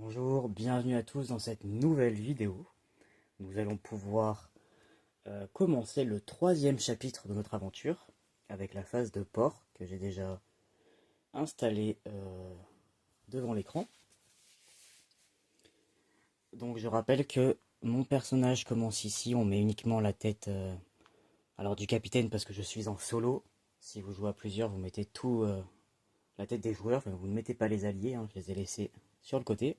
Bonjour, bienvenue à tous dans cette nouvelle vidéo. Nous allons pouvoir commencer le troisième chapitre de notre aventure avec la phase de port que j'ai déjà installée devant l'écran. Donc je rappelle que mon personnage commence ici, on met uniquement la tête alors du capitaine parce que je suis en solo. Si vous jouez à plusieurs, vous mettez tout la tête des joueurs, enfin, vous ne mettez pas les alliés, hein, je les ai laissés sur le côté.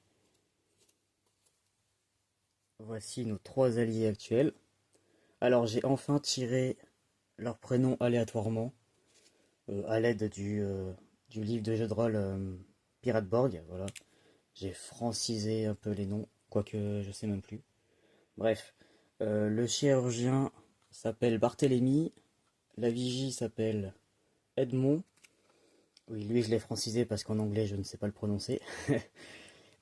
Voici nos trois alliés actuels. Alors j'ai enfin tiré leur prénom aléatoirement à l'aide du livre de jeu de rôle Pirate Borg. Voilà. J'ai francisé un peu les noms, quoique je sais même plus. Bref, le chirurgien s'appelle Barthélemy, la vigie s'appelle Edmond. Oui, lui je l'ai francisé parce qu'en anglais je ne sais pas le prononcer.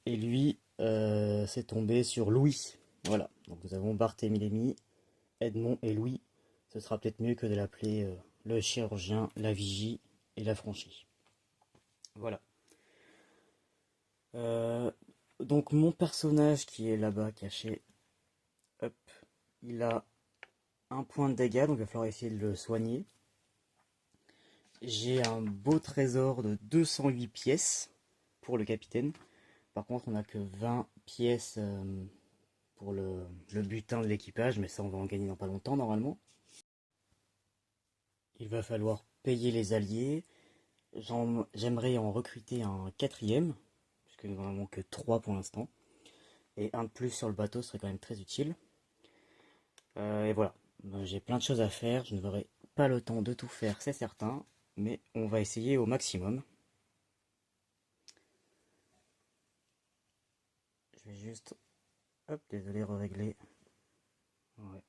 Et lui, c'est tombé sur Louis. Voilà, donc nous avons Barthélemy, Edmond et Louis. Ce sera peut-être mieux que de l'appeler le chirurgien, la vigie et la franchie. Voilà. Euh, donc mon personnage qui est là-bas caché, hop, il a un point de dégâts, donc il va falloir essayer de le soigner. J'ai un beau trésor de 208 pièces pour le capitaine. Par contre, on n'a que 20 pièces pour le butin de l'équipage, mais ça on va en gagner dans pas longtemps normalement. Il va falloir payer les alliés. J'aimerais en recruter un quatrième, puisque nous n'en avons que 3 pour l'instant. Et un de plus sur le bateau serait quand même très utile. Et voilà, j'ai plein de choses à faire, je n'aurai pas le temps de tout faire, c'est certain, mais on va essayer au maximum. Je vais juste, hop, désolé, régler ouais,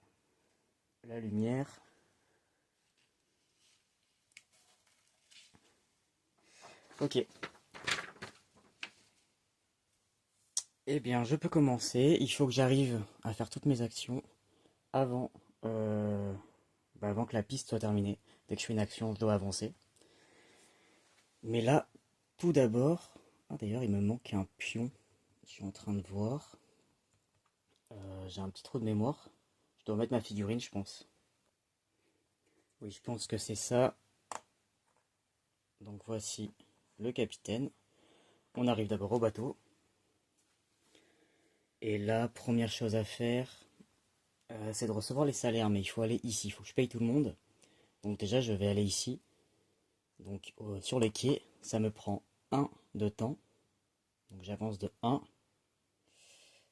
la lumière. Ok. Eh bien, je peux commencer. Il faut que j'arrive à faire toutes mes actions avant, euh, avant que la piste soit terminée. Dès que je fais une action, je dois avancer. Mais là, tout d'abord... Ah, d'ailleurs, il me manque un pion. Je suis en train de voir. J'ai un petit trou de mémoire. Je dois mettre ma figurine, je pense. Oui, je pense que c'est ça. Donc voici le capitaine. On arrive d'abord au bateau. Et la première chose à faire, c'est de recevoir les salaires. Mais il faut aller ici, il faut que je paye tout le monde. Donc déjà, je vais aller ici. Donc sur les quais, ça me prend 1 de temps. Donc j'avance de 1.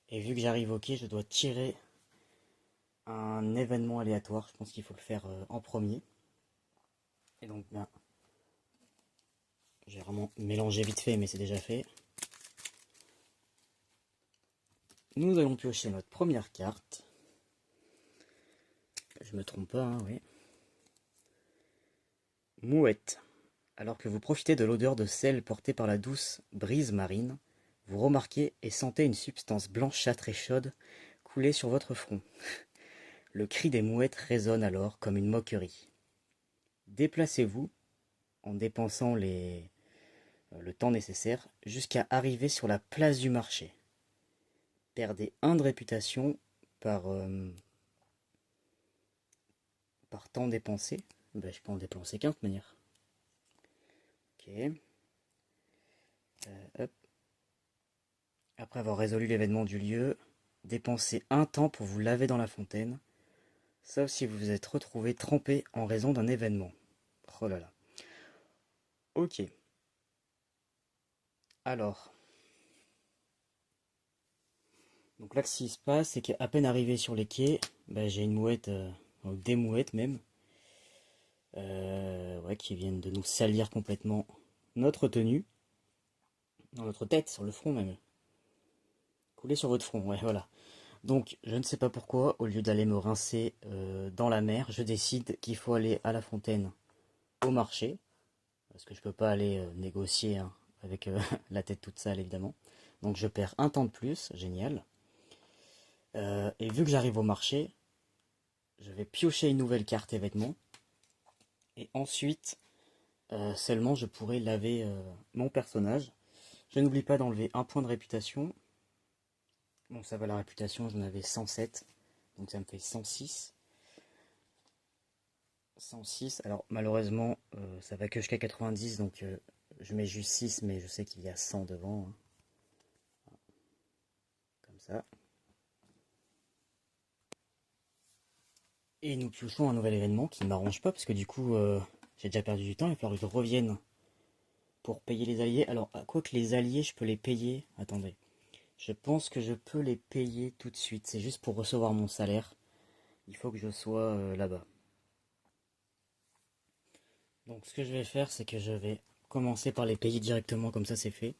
Et vu que j'arrive au quai, je dois tirer un événement aléatoire. Je pense qu'il faut le faire en premier. Et donc, ben, j'ai vraiment mélangé vite fait, mais c'est déjà fait. Nous allons piocher notre première carte. Je me trompe pas, hein, oui. Mouette. Alors que vous profitez de l'odeur de sel portée par la douce brise marine, vous remarquez et sentez une substance blanchâtre et chaude couler sur votre front. Le cri des mouettes résonne alors comme une moquerie. Déplacez-vous, en dépensant le temps nécessaire, jusqu'à arriver sur la place du marché. Perdez 1 de réputation par temps dépensé. Ben, je peux en dépenser qu'un de toute manière. Ok. Hop. Après avoir résolu l'événement du lieu, dépensez 1 temps pour vous laver dans la fontaine, sauf si vous vous êtes retrouvé trempé en raison d'un événement. Oh là là. Ok. Alors. Donc là, ce qui se passe, c'est qu'à peine arrivé sur les quais, ben, j'ai une mouette, des mouettes même, ouais, qui viennent de nous salir complètement notre tenue, dans notre tête, sur le front même. Couler sur votre front, ouais, voilà. Donc, je ne sais pas pourquoi, au lieu d'aller me rincer dans la mer, je décide qu'il faut aller à la fontaine, au marché, parce que je peux pas aller négocier hein, avec la tête toute sale, évidemment. Donc, je perds 1 temps de plus, génial. Et vu que j'arrive au marché, je vais piocher une nouvelle carte et vêtements. Et ensuite, seulement, je pourrai laver mon personnage. Je n'oublie pas d'enlever 1 point de réputation. Bon, ça va la réputation, j'en avais 107, donc ça me fait 106. 106, alors malheureusement, ça va que jusqu'à 90, donc je mets juste 6, mais je sais qu'il y a 100 devant, hein, comme ça. Et nous piochons un nouvel événement qui ne m'arrange pas, parce que du coup, j'ai déjà perdu du temps, il va falloir que je revienne pour payer les alliés. Alors, à quoi que les alliés, je peux les payer. Attendez. Je pense que je peux les payer tout de suite. C'est juste pour recevoir mon salaire. Il faut que je sois là-bas. Donc, ce que je vais faire, c'est que je vais commencer par les payer directement, comme ça c'est fait.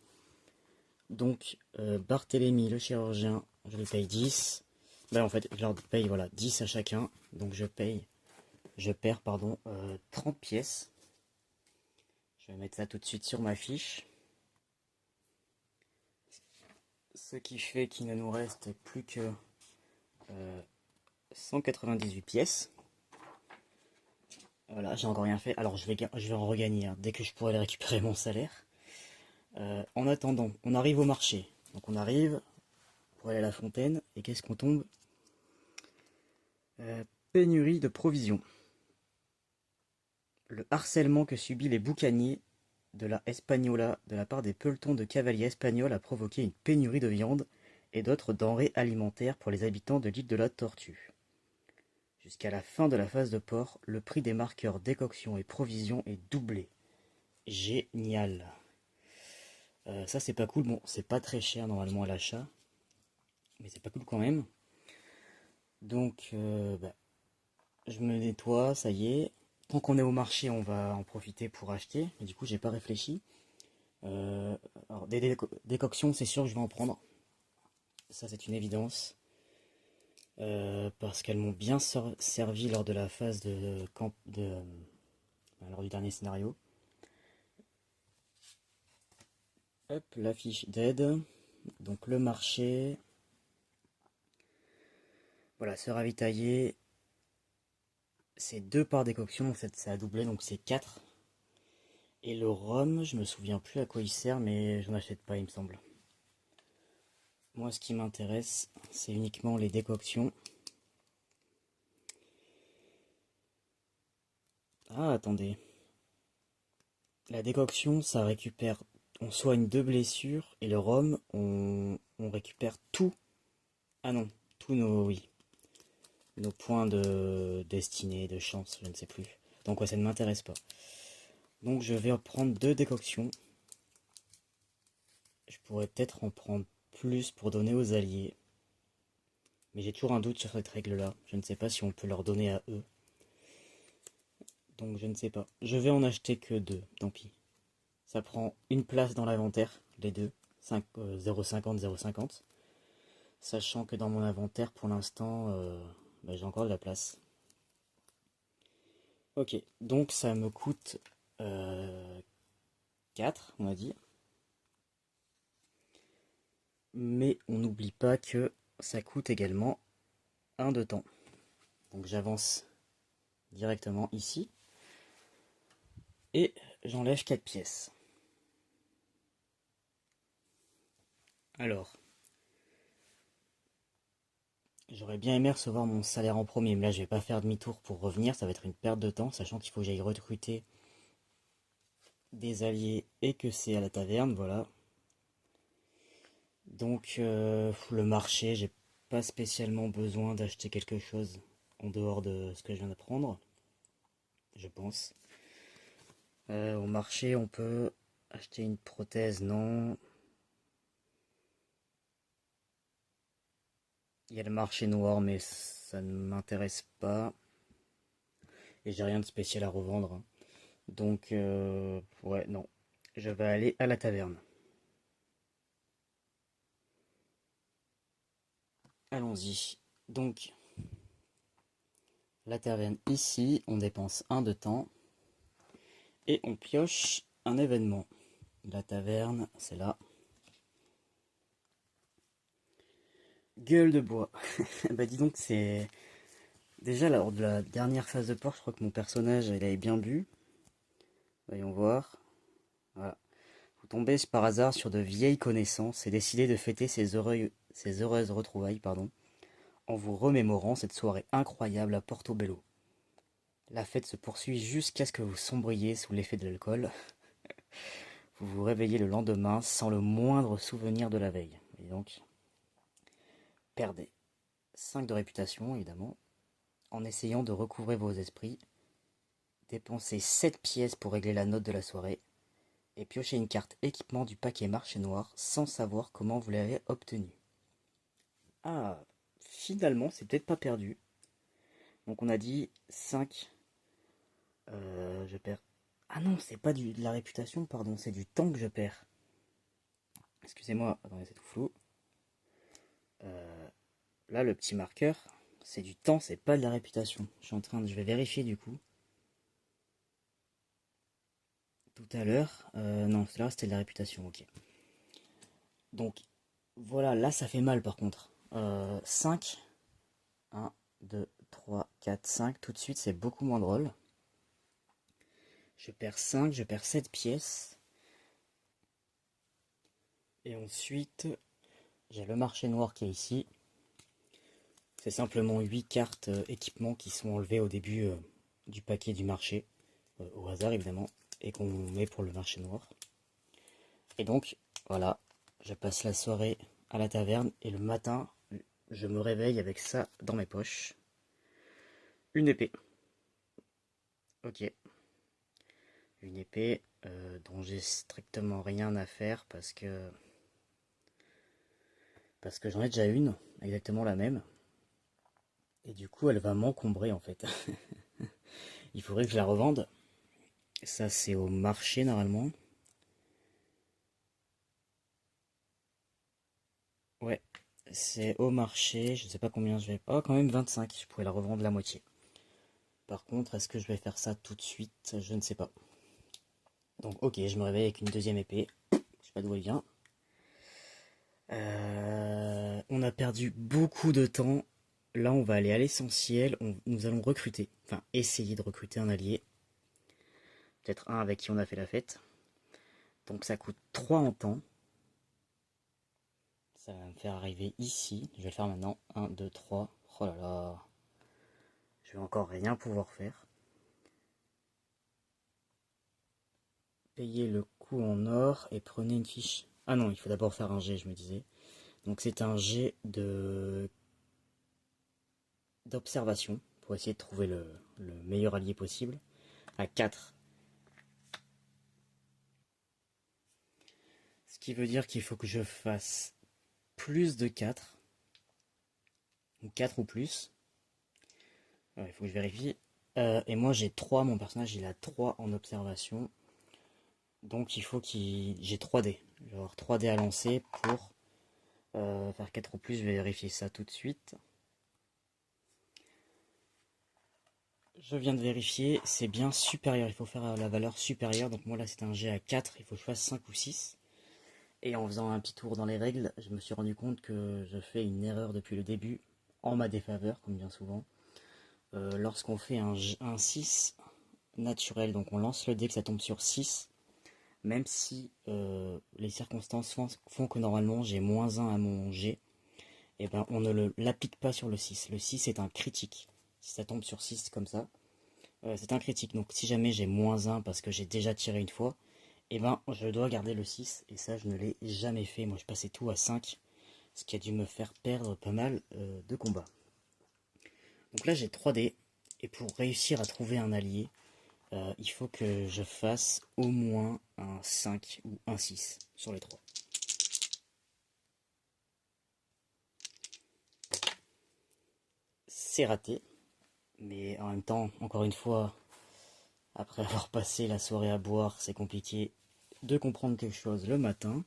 Donc, Barthélemy, le chirurgien, je lui paye 10. Ben, en fait, je leur paye voilà, 10 à chacun. Donc, je perds, pardon, 30 pièces. Je vais mettre ça tout de suite sur ma fiche. Ce qui fait qu'il ne nous reste plus que 198 pièces. Voilà, j'ai encore rien fait. Alors je vais en regagner hein, dès que je pourrai récupérer mon salaire. En attendant, on arrive au marché. Donc on arrive pour aller à la fontaine. Et qu'est-ce qu'on tombe? Pénurie de provisions. Le harcèlement que subit les boucaniers de la Espagnola de la part des pelotons de cavaliers espagnols a provoqué une pénurie de viande et d'autres denrées alimentaires pour les habitants de l'île de la Tortue. Jusqu'à la fin de la phase de port, le prix des marqueurs décoction et provisions est doublé. Génial. Ça c'est pas cool. Bon, c'est pas très cher normalement à l'achat, mais c'est pas cool quand même. Donc, je me nettoie, ça y est. Tant qu'on est au marché, on va en profiter pour acheter. Mais du coup, j'ai pas réfléchi. Euh, alors, des décoctions, c'est sûr que je vais en prendre. Ça, c'est une évidence. Parce qu'elles m'ont bien servi lors de la phase de camp lors du dernier scénario. Hop, la fiche d'aide. Donc le marché. Voilà, se ravitailler. C'est 2 par décoction, donc ça a doublé, donc c'est 4. Et le rhum, je me souviens plus à quoi il sert, mais j'en achète pas, il me semble. Moi, ce qui m'intéresse, c'est uniquement les décoctions. Ah, attendez. La décoction, ça récupère. On soigne 2 blessures, et le rhum, on récupère tout. Ah non, tous nos. Oui. Nos points de destinée, de chance, je ne sais plus. Donc, ouais, ça ne m'intéresse pas. Donc, je vais en prendre 2 décoctions. Je pourrais peut-être en prendre plus pour donner aux alliés. Mais j'ai toujours un doute sur cette règle-là. Je ne sais pas si on peut leur donner à eux. Donc je ne sais pas. Je vais en acheter que 2, tant pis. Ça prend une place dans l'inventaire, les deux. 0,50, 0,50. Sachant que dans mon inventaire, pour l'instant, j'ai encore de la place. Ok, donc ça me coûte 4, on va dire. Mais on n'oublie pas que ça coûte également 1 de temps. Donc j'avance directement ici. Et j'enlève 4 pièces. Alors, j'aurais bien aimé recevoir mon salaire en premier, mais là je vais pas faire demi-tour pour revenir, ça va être une perte de temps, sachant qu'il faut que j'aille recruter des alliés et que c'est à la taverne, voilà. Donc le marché, j'ai pas spécialement besoin d'acheter quelque chose en dehors de ce que je viens d'apprendre, je pense. Au marché, on peut acheter une prothèse, non. Il y a le marché noir, mais ça ne m'intéresse pas. Et j'ai rien de spécial à revendre, hein. Donc, ouais, non. Je vais aller à la taverne. Allons-y. Donc, la taverne ici, on dépense 1 de temps. Et on pioche un événement. La taverne, c'est là. Gueule de bois. Bah dis donc, c'est... Déjà, lors de la dernière phase de port, je crois que mon personnage, il avait bien bu. Voyons voir. Voilà. Vous tombez par hasard sur de vieilles connaissances et décidez de fêter ces heureuses retrouvailles, en vous remémorant cette soirée incroyable à Portobello. La fête se poursuit jusqu'à ce que vous sombriez sous l'effet de l'alcool. Vous vous réveillez le lendemain sans le moindre souvenir de la veille. Et donc, perdez 5 de réputation, évidemment, en essayant de recouvrer vos esprits. Dépensez 7 pièces pour régler la note de la soirée. Et piochez une carte équipement du paquet marché noir sans savoir comment vous l'avez obtenu. Ah, finalement, c'est peut-être pas perdu. Donc on a dit 5. Je perds. Ah non, c'est pas de la réputation, pardon, c'est du temps que je perds. Excusez-moi, attendez, c'est tout flou. Euh, Là, le petit marqueur, c'est du temps, c'est pas de la réputation. Je vais vérifier du coup. Tout à l'heure, non, là c'était de la réputation, ok. Donc, voilà, là ça fait mal par contre. 5, 1, 2, 3, 4, 5, tout de suite c'est beaucoup moins drôle. Je perds 5, je perds 7 pièces. Et ensuite, j'ai le marché noir qui est ici. C'est simplement 8 cartes équipement qui sont enlevées au début du paquet du marché, au hasard évidemment, et qu'on met pour le marché noir. Et donc, voilà, je passe la soirée à la taverne et le matin, je me réveille avec ça dans mes poches. Une épée. Ok. Une épée dont j'ai strictement rien à faire parce que j'en ai déjà une, exactement la même. Et du coup, elle va m'encombrer en fait. Il faudrait que je la revende. Ça, c'est au marché normalement. Ouais, c'est au marché. Je sais pas combien je vais. Oh, quand même 25. Je pourrais la revendre la moitié. Par contre, est-ce que je vais faire ça tout de suite? Je ne sais pas. Donc, ok, je me réveille avec une deuxième épée. Je sais pas d'où elle vient. On a perdu beaucoup de temps. Là, on va aller à l'essentiel. Nous allons recruter, enfin, essayer de recruter un allié. Peut-être un avec qui on a fait la fête. Donc, ça coûte 3 en temps. Ça va me faire arriver ici. Je vais le faire maintenant. 1, 2, 3. Oh là là. Je vais encore rien pouvoir faire. Payez le coût en or et prenez une fiche. Ah non, il faut d'abord faire un jet, je me disais. Donc c'est un jet d'observation pour essayer de trouver le meilleur allié possible. À 4. Ce qui veut dire qu'il faut que je fasse plus de 4. Ou 4 ou plus. Il faut que je vérifie. Et moi j'ai 3, mon personnage il a 3 en observation. Donc il faut j'ai 3 dés. Je vais avoir 3 dés à lancer pour faire 4 ou plus. Je vais vérifier ça tout de suite. Je viens de vérifier, c'est bien supérieur. Il faut faire la valeur supérieure. Donc moi là c'est un jet à 4. Il faut que je fasse 5 ou 6. Et en faisant un petit tour dans les règles, je me suis rendu compte que je fais une erreur depuis le début, en ma défaveur, comme bien souvent. Lorsqu'on fait un 6 naturel, donc on lance le dé que ça tombe sur 6, même si les circonstances font que normalement j'ai -1 à mon jet, et ben on ne l'applique pas sur le 6. Le 6 est un critique. Si ça tombe sur 6 comme ça, c'est un critique. Donc si jamais j'ai -1 parce que j'ai déjà tiré une fois, et ben je dois garder le 6, et ça je ne l'ai jamais fait. Moi je passais tout à 5, ce qui a dû me faire perdre pas mal de combats. Donc là j'ai 3 dés, et pour réussir à trouver un allié, il faut que je fasse au moins un 5 ou un 6 sur les 3. C'est raté, mais en même temps, encore une fois, après avoir passé la soirée à boire, c'est compliqué de comprendre quelque chose le matin.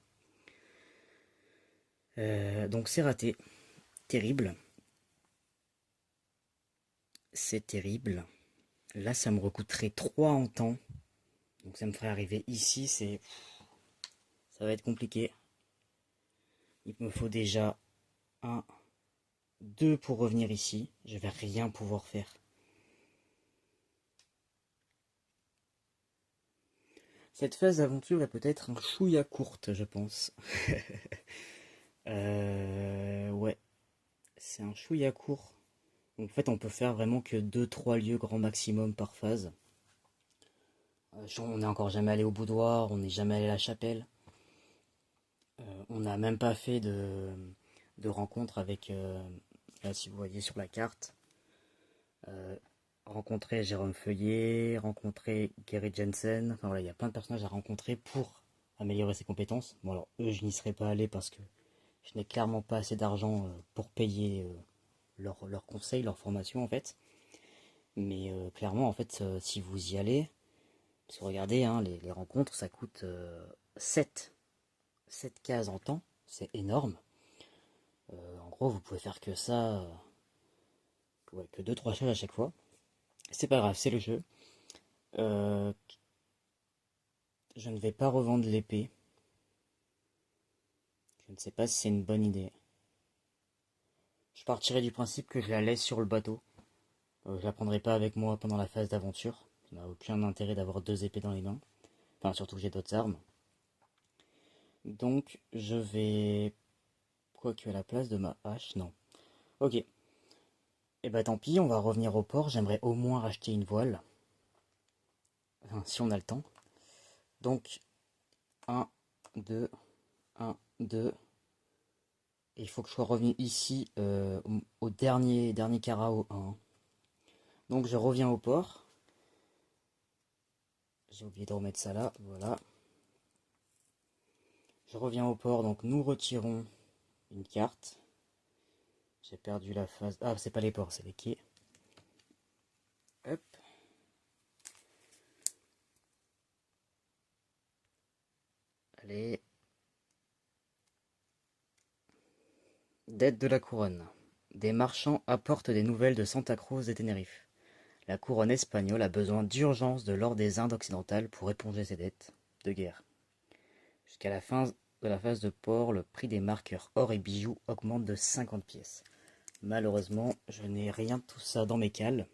Donc c'est raté. Terrible. C'est terrible. Là, ça me recoûterait 3 en temps. Donc ça me ferait arriver ici, ça va être compliqué. Il me faut déjà un, 2 pour revenir ici. Je vais rien pouvoir faire. Cette phase d'aventure est peut-être un chouïa courte, je pense. Ouais, c'est un chouïa court. Donc, en fait, on peut faire vraiment que deux trois lieux grand maximum par phase. On n'est encore jamais allé au boudoir, on n'est jamais allé à la chapelle. On n'a même pas fait de rencontre avec, là si vous voyez sur la carte, euh, rencontrer Jérôme Feuillet, rencontrer Gary Jensen. Enfin voilà, il y a plein de personnages à rencontrer pour améliorer ses compétences. Bon alors eux, je n'y serais pas allé parce que je n'ai clairement pas assez d'argent pour payer leurs conseils, leur formation en fait. Mais clairement en fait, si vous y allez, parce que regardez, hein, les rencontres, ça coûte 7 cases en temps, c'est énorme. En gros, vous pouvez faire que ça, ouais, que deux trois choses à chaque fois. C'est pas grave, c'est le jeu. Euh, je ne vais pas revendre l'épée. Je ne sais pas si c'est une bonne idée. Je partirai du principe que je la laisse sur le bateau. Je la prendrai pas avec moi pendant la phase d'aventure. Ça n'a aucun intérêt d'avoir deux épées dans les mains. Enfin, surtout que j'ai d'autres armes. Donc, je vais... Quoique à la place de ma hache, non. Ok. Et bah tant pis, on va revenir au port. J'aimerais au moins racheter une voile. Enfin, si on a le temps. Donc, un, 2, un, 2. Et il faut que je sois revenu ici au dernier Carao 1. Donc je reviens au port. J'ai oublié de remettre ça là, voilà. Je reviens au port, donc nous retirons une carte. J'ai perdu la phase... Ah, c'est pas les ports, c'est les quais. Hop. Allez. Dette de la couronne. Des marchands apportent des nouvelles de Santa Cruz et Tenerife. La couronne espagnole a besoin d'urgence de l'or des Indes occidentales pour éponger ses dettes de guerre. Jusqu'à la fin de la phase de port, le prix des marqueurs or et bijoux augmente de 50 pièces. Malheureusement, je n'ai rien de tout ça dans mes cales.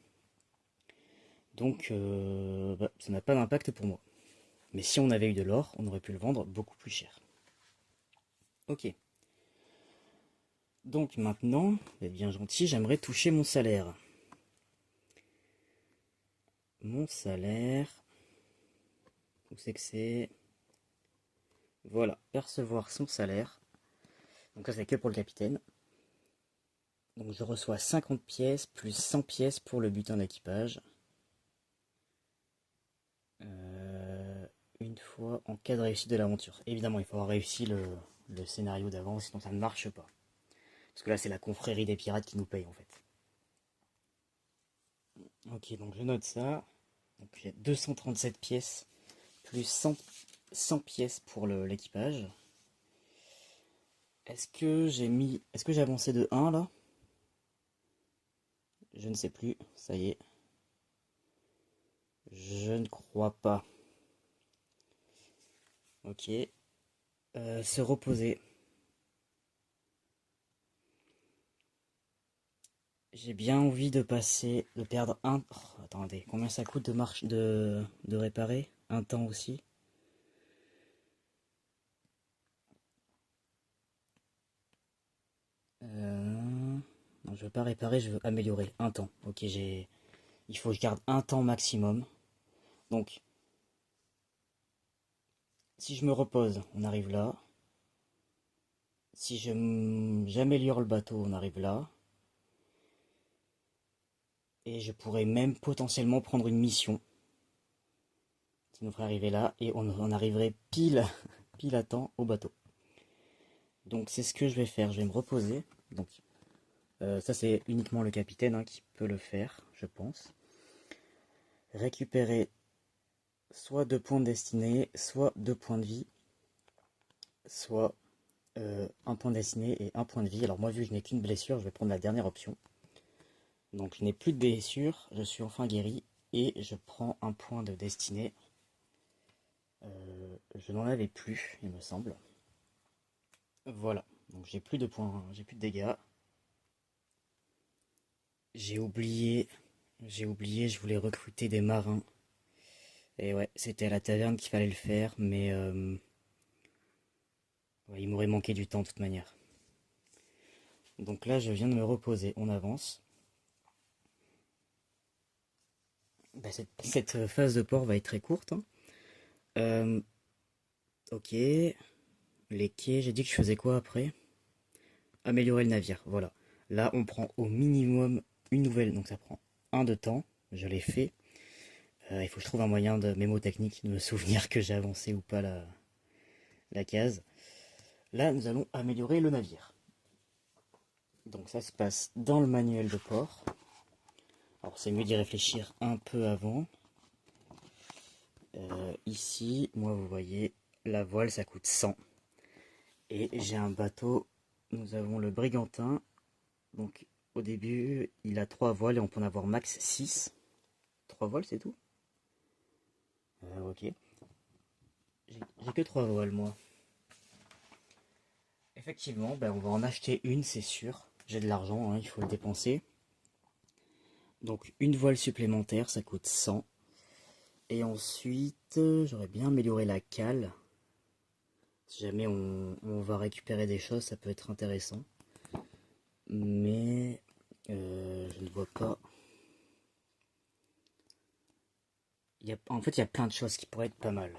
Donc, ça n'a pas d'impact pour moi. Mais si on avait eu de l'or, on aurait pu le vendre beaucoup plus cher. Ok. Donc maintenant, vous êtes bien gentil, j'aimerais toucher mon salaire. Mon salaire... Où c'est que c'est? Voilà, percevoir son salaire. Donc ça c'est que pour le capitaine. Donc je reçois 50 pièces plus 100 pièces pour le butin d'équipage. Une fois en cas de réussite de l'aventure. Évidemment, il faut avoir réussi le scénario d'avant, sinon ça ne marche pas. Parce que là, c'est la confrérie des pirates qui nous paye en fait. Ok, donc je note ça. Donc j'ai 237 pièces plus 100 pièces pour l'équipage. Est-ce que j'ai avancé de 1 là? Je ne sais plus, ça y est. Je ne crois pas. Ok. Se reposer. J'ai bien envie de passer, de perdre un... Oh, attendez, combien ça coûte de réparer? Un temps aussi. Non, je veux pas réparer, je veux améliorer. Un temps. Ok, il faut que je garde un temps maximum. Donc, si je me repose, on arrive là. Si j'améliore le bateau, on arrive là. Et je pourrais même potentiellement prendre une mission qui nous ferait arriver là. Et on arriverait pile, pile à temps au bateau. Donc c'est ce que je vais faire. Je vais me reposer. Donc ça c'est uniquement le capitaine hein, qui peut le faire, je pense. Récupérer soit 2 points de destinée, soit 2 points de vie, soit un point de destinée et un point de vie. Alors moi vu que je n'ai qu'une blessure, je vais prendre la dernière option. Donc je n'ai plus de blessure, je suis enfin guéri et je prends un point de destinée. Je n'en avais plus, il me semble. Voilà, donc j'ai plus de points, j'ai plus de dégâts. J'ai oublié, je voulais recruter des marins. Et ouais, c'était à la taverne qu'il fallait le faire, mais ouais, il m'aurait manqué du temps de toute manière. Donc là, je viens de me reposer. On avance. Bah, cette phase de port va être très courte, hein. Euh, ok. Les quais, j'ai dit que je faisais quoi après? Améliorer le navire, voilà. Là, on prend au minimum une nouvelle, donc ça prend un de temps. Je l'ai fait. Il faut que je trouve un moyen de mémotechnique de me souvenir que j'ai avancé ou pas la case. Là, nous allons améliorer le navire. Donc ça se passe dans le manuel de port. Alors c'est mieux d'y réfléchir un peu avant. Ici, moi vous voyez, la voile ça coûte 100. Et j'ai un bateau, nous avons le Brigantin. Donc au début, il a 3 voiles et on peut en avoir max 6. 3 voiles c'est tout? Ok. J'ai que 3 voiles moi. Effectivement, ben, on va en acheter une, c'est sûr. J'ai de l'argent, hein, il faut le dépenser. Donc une voile supplémentaire, ça coûte 100. Et ensuite, j'aurais bien amélioré la cale. Si jamais on va récupérer des choses, ça peut être intéressant. Mais je ne vois pas. En fait, il y a plein de choses qui pourraient être pas mal.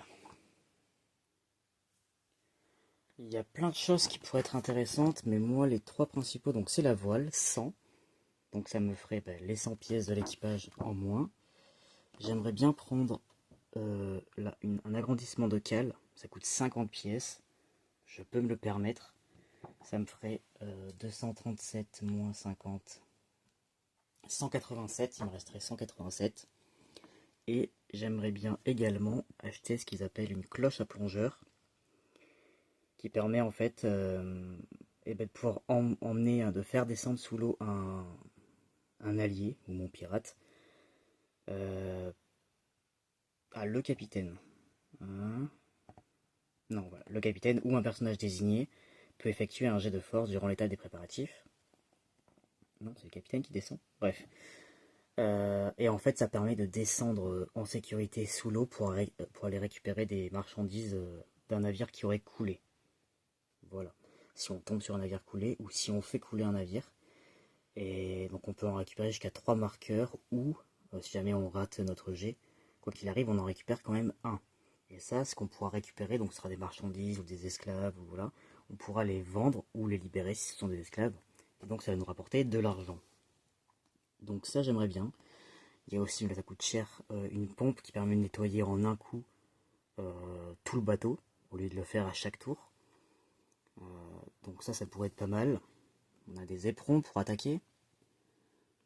Il y a plein de choses qui pourraient être intéressantes, mais moi, les trois principaux, donc c'est la voile, 100. Donc ça me ferait les 100 pièces de l'équipage en moins. J'aimerais bien prendre un agrandissement de cale. Ça coûte 50 pièces. Je peux me le permettre. Ça me ferait 237 moins 50. 187, il me resterait 187. Et j'aimerais bien également acheter ce qu'ils appellent une cloche à plongeur, qui permet en fait de pouvoir emmener, de faire descendre sous l'eau un allié, ou mon pirate, euh, le capitaine. Hein. Non, voilà. Le capitaine ou un personnage désigné peut effectuer un jet de force durant l'étape des préparatifs. Non, c'est le capitaine qui descend. Bref. Et en fait, ça permet de descendre en sécurité sous l'eau pour aller récupérer des marchandises d'un navire qui aurait coulé. Voilà. Si on tombe sur un navire coulé ou si on fait couler un navire. Et donc on peut en récupérer jusqu'à 3 marqueurs ou si jamais on rate notre jet, quoi qu'il arrive, on en récupère quand même un. Et ça, ce qu'on pourra récupérer, donc ce sera des marchandises ou des esclaves, ou voilà, on pourra les vendre ou les libérer si ce sont des esclaves. Et donc ça va nous rapporter de l'argent. Donc ça, j'aimerais bien. Il y a aussi, là ça coûte cher, une pompe qui permet de nettoyer en un coup tout le bateau, au lieu de le faire à chaque tour. Donc ça pourrait être pas mal. On a des éperons pour attaquer.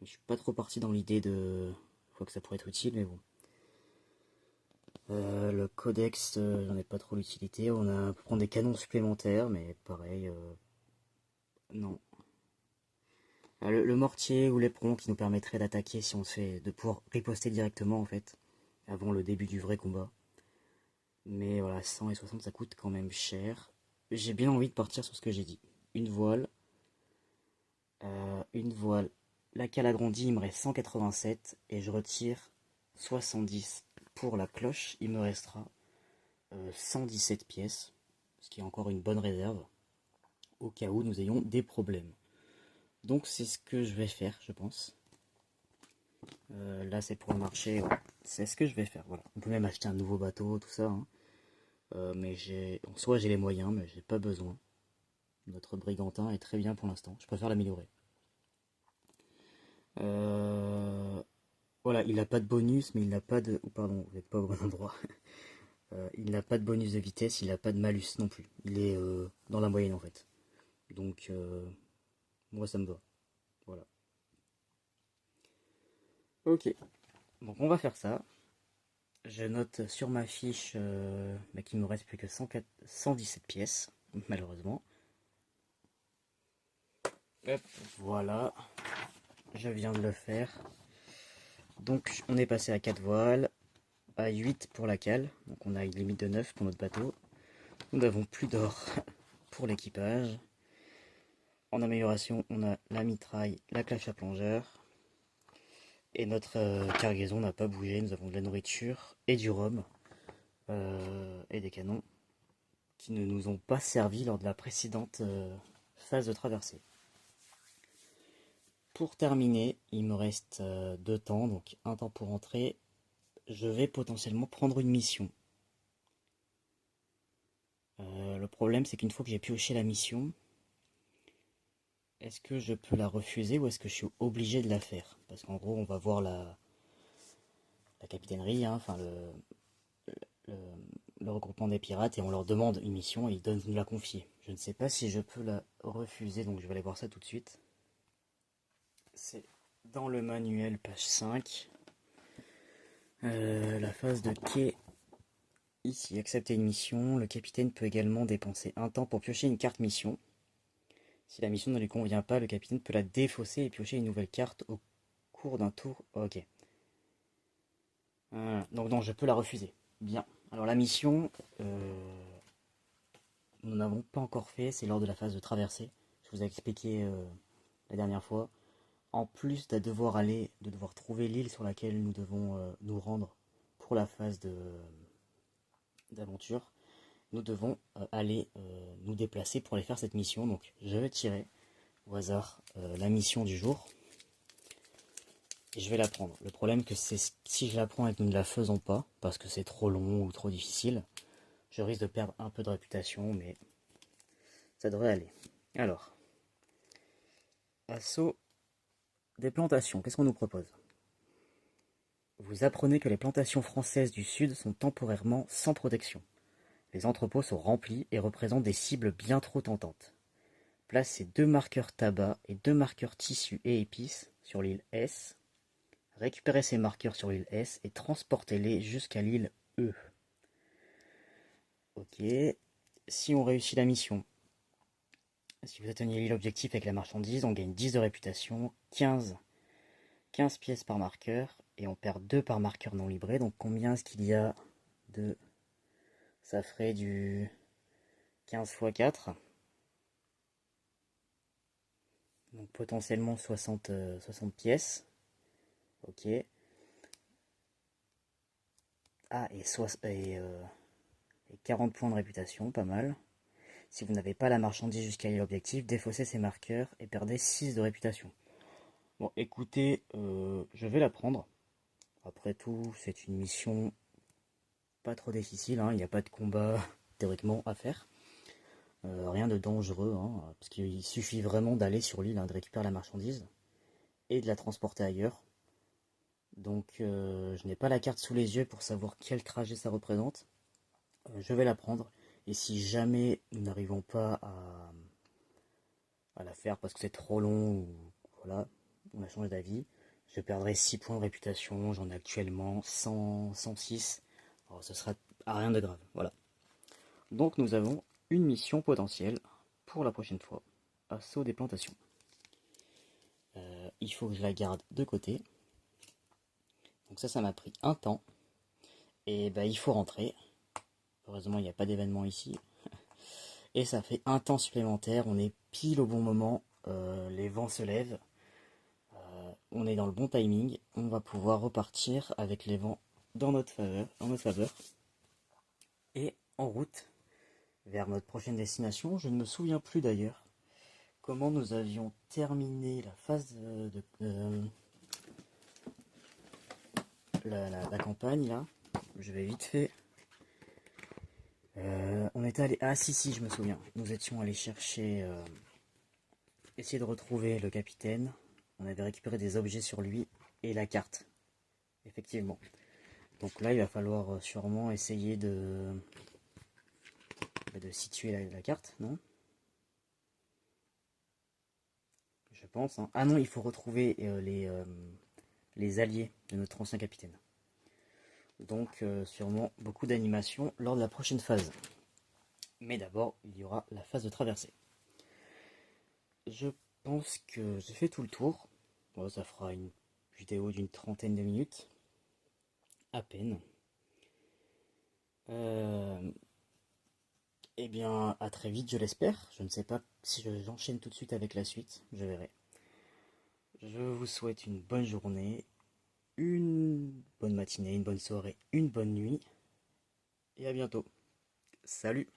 Je suis pas trop parti dans l'idée de... Je crois que ça pourrait être utile, mais bon. Le codex, j'en ai pas trop l'utilité. On peut prendre des canons supplémentaires, mais pareil, non. Le mortier ou l'éperon qui nous permettrait d'attaquer si on se fait... de pouvoir riposter directement, en fait, avant le début du vrai combat. Mais voilà, 100 et 60, ça coûte quand même cher. J'ai bien envie de partir sur ce que j'ai dit. Une voile. Une voile. La cale agrandie, il me reste 187 et je retire 70 pour la cloche. Il me restera 117 pièces, ce qui est encore une bonne réserve, au cas où nous ayons des problèmes. Donc c'est ce que je vais faire, je pense. Là c'est pour le marché, ouais. C'est ce que je vais faire, voilà. On peut même acheter un nouveau bateau, tout ça, hein. Mais en soi j'ai les moyens, mais j'ai pas besoin. Notre Brigantin est très bien pour l'instant, je préfère l'améliorer. Euh, Voilà, il n'a pas de bonus, mais il n'a pas de... Oh, pardon, vous n'êtes pas au bon endroit. Il n'a pas de bonus de vitesse, il n'a pas de malus non plus. Il est dans la moyenne en fait. Donc, moi ça me va. Voilà. Ok, donc on va faire ça. Je note sur ma fiche qu'il me reste plus que 117 pièces, malheureusement. Hop, voilà, je viens de le faire. Donc on est passé à 4 voiles, à 8 pour la cale. Donc on a une limite de 9 pour notre bateau. Nous n'avons plus d'or pour l'équipage. En amélioration, on a la mitraille, la cloche à plongeur. Et notre cargaison n'a pas bougé, nous avons de la nourriture et du rhum et des canons qui ne nous ont pas servi lors de la précédente phase de traversée. Pour terminer, il me reste 2 temps, donc un temps pour entrer. Je vais potentiellement prendre une mission. Le problème, c'est qu'une fois que j'ai pioché la mission, est-ce que je peux la refuser ou est-ce que je suis obligé de la faire? Parce qu'en gros, on va voir la capitainerie, hein, enfin le, le regroupement des pirates, et on leur demande une mission et ils doivent nous la confier. Je ne sais pas si je peux la refuser, donc je vais aller voir ça tout de suite. C'est dans le manuel, page 5. La phase de quai. Ici, accepter une mission. Le capitaine peut également dépenser un temps pour piocher une carte mission. Si la mission ne lui convient pas, le capitaine peut la défausser et piocher une nouvelle carte au cours d'un tour. Ok. Donc non, je peux la refuser. Bien. Alors la mission, nous n'avons pas encore fait, c'est lors de la phase de traversée. Je vous ai expliqué la dernière fois. En plus de devoir trouver l'île sur laquelle nous devons nous rendre pour la phase d'aventure, nous devons aller nous déplacer pour aller faire cette mission. Donc je vais tirer au hasard la mission du jour et je vais la prendre. Le problème que c'est si je la prends et que nous ne la faisons pas, parce que c'est trop long ou trop difficile, je risque de perdre un peu de réputation, mais ça devrait aller. Alors, assaut des plantations, qu'est-ce qu'on nous propose? Vous apprenez que les plantations françaises du Sud sont temporairement sans protection. Les entrepôts sont remplis et représentent des cibles bien trop tentantes. Placez 2 marqueurs tabac et 2 marqueurs tissus et épices sur l'île S. Récupérez ces marqueurs sur l'île S et transportez-les jusqu'à l'île E. Ok. Si on réussit la mission, si vous atteignez l'île objectif avec la marchandise, on gagne 10 de réputation, 15 pièces par marqueur, et on perd 2 par marqueur non livré. Donc combien est-ce qu'il y a de... Ça ferait du 15 x 4. Donc potentiellement 60 pièces. Ok. Ah, et 40 points de réputation, pas mal. Si vous n'avez pas la marchandise jusqu'à l'île objectif, défaussez ces marqueurs et perdez 6 de réputation. Bon, écoutez, je vais la prendre. Après tout, c'est une mission pas trop difficile, hein. Il n'y a pas de combat théoriquement à faire. Rien de dangereux, hein, parce qu'il suffit vraiment d'aller sur l'île, hein, de récupérer la marchandise et de la transporter ailleurs. Donc je n'ai pas la carte sous les yeux pour savoir quel trajet ça représente. Je vais la prendre. Et si jamais nous n'arrivons pas à la faire parce que c'est trop long ou voilà, on a changé d'avis, je perdrai 6 points de réputation. J'en ai actuellement 106. Alors, ce sera à rien de grave. Voilà. Donc nous avons une mission potentielle pour la prochaine fois. Assaut des plantations. Il faut que je la garde de côté. Donc ça m'a pris un temps. Et bah il faut rentrer. Heureusement il n'y a pas d'événement ici. Et ça fait un temps supplémentaire. On est pile au bon moment. Les vents se lèvent. On est dans le bon timing. On va pouvoir repartir avec les vents dans notre faveur. Et en route vers notre prochaine destination. Je ne me souviens plus d'ailleurs comment nous avions terminé la phase la campagne là. Je vais vite fait. On était allé. Ah si, je me souviens. Nous étions allés chercher. Essayer de retrouver le capitaine. On avait récupéré des objets sur lui et la carte. Effectivement. Donc là, il va falloir sûrement essayer de situer la carte, non? Je pense. Hein. Ah non, il faut retrouver les alliés de notre ancien capitaine. Donc sûrement beaucoup d'animations lors de la prochaine phase. Mais d'abord, il y aura la phase de traversée. Je pense que j'ai fait tout le tour. Bon, ça fera une vidéo d'une trentaine de minutes. À peine. Eh bien, à très vite, je l'espère. Je ne sais pas si j'enchaîne tout de suite avec la suite. Je verrai. Je vous souhaite une bonne journée une bonne matinée, une bonne soirée, une bonne nuit, et à bientôt. Salut!